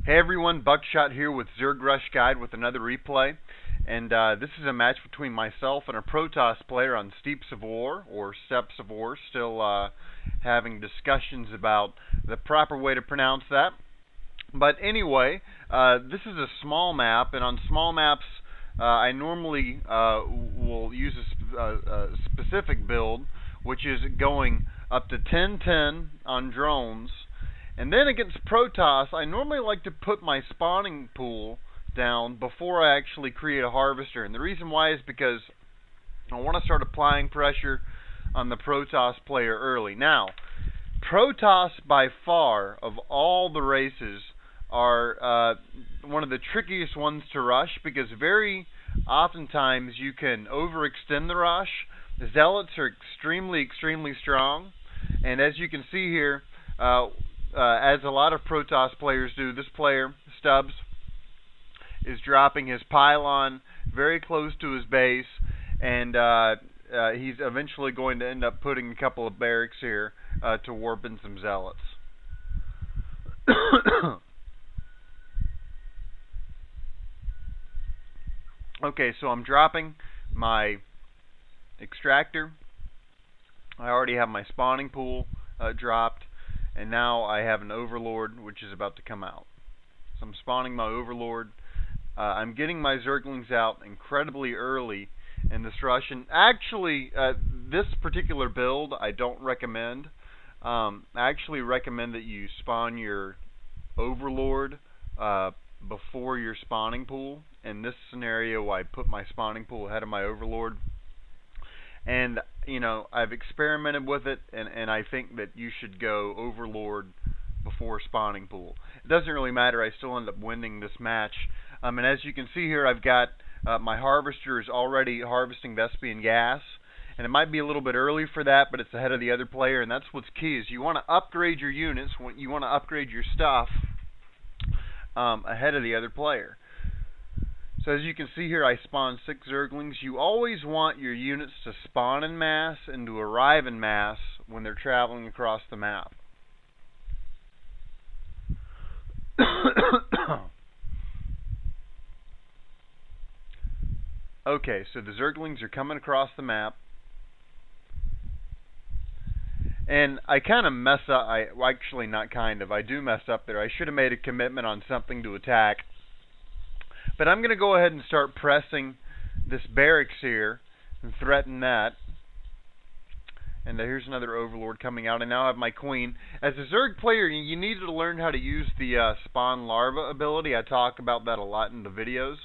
Hey everyone, Buckshot here with Zerg Rush Guide with another replay. And this is a match between myself and a Protoss player on Steeps of War, or Steps of War. Still having discussions about the proper way to pronounce that. But anyway, this is a small map, and on small maps I normally will use a specific build, which is going up to 10-10 on drones. And then against Protoss, I normally like to put my spawning pool down before I actually create a harvester. And the reason why is because I want to start applying pressure on the Protoss player early. Now, Protoss by far, of all the races, are one of the trickiest ones to rush, because very oftentimes you can overextend the rush. The zealots are extremely strong. And as you can see here, as a lot of Protoss players do, this player, Stubbs, is dropping his pylon very close to his base, and he's eventually going to end up putting a couple of barracks here to warp in some zealots. Okay, so I'm dropping my extractor. I already have my spawning pool dropped. And now I have an overlord which is about to come out. So I'm spawning my overlord. I'm getting my zerglings out incredibly early in this rush. And actually, this particular build I don't recommend. I actually recommend that you spawn your overlord before your spawning pool. In this scenario, I put my spawning pool ahead of my overlord. And, you know, I've experimented with it, and I think that you should go overlord before spawning pool. It doesn't really matter, I still end up winning this match. And as you can see here, I've got my harvester is already harvesting Vespian gas. And it might be a little bit early for that, but it's ahead of the other player, and that's what's key, is you want to upgrade your units, you want to upgrade your stuff ahead of the other player. So as you can see here, I spawned 6 Zerglings. You always want your units to spawn en masse and to arrive en masse when they're traveling across the map. Okay, so the Zerglings are coming across the map. And I kind of mess up. Well, actually, not kind of. I do mess up there. I should have made a commitment on something to attack. But I'm going to go ahead and start pressing this barracks here and threaten that. And here's another overlord coming out. And now I have my queen. As a Zerg player, you need to learn how to use the spawn larva ability. I talk about that a lot in the videos.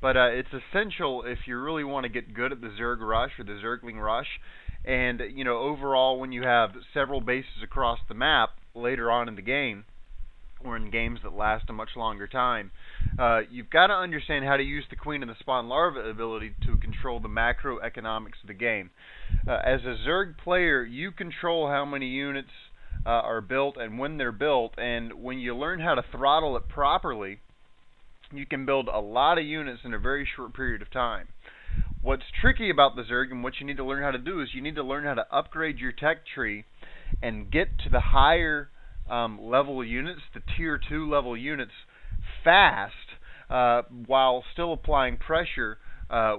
But it's essential if you really want to get good at the Zerg Rush or the Zergling Rush. And, you know, overall, when you have several bases across the map later on in the game, or in games that last a much longer time, you've got to understand how to use the Queen and the Spawn Larva ability to control the macroeconomics of the game. As a Zerg player, you control how many units are built and when they're built, and when you learn how to throttle it properly, you can build a lot of units in a very short period of time. What's tricky about the Zerg, and what you need to learn how to do, is you need to learn how to upgrade your tech tree and get to the higher level units, the tier 2 level units, fast, while still applying pressure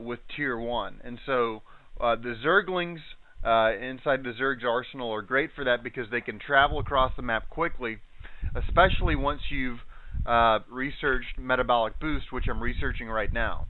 with tier 1. And so the Zerglings inside the Zerg's arsenal are great for that, because they can travel across the map quickly, especially once you've researched metabolic boost, which I'm researching right now.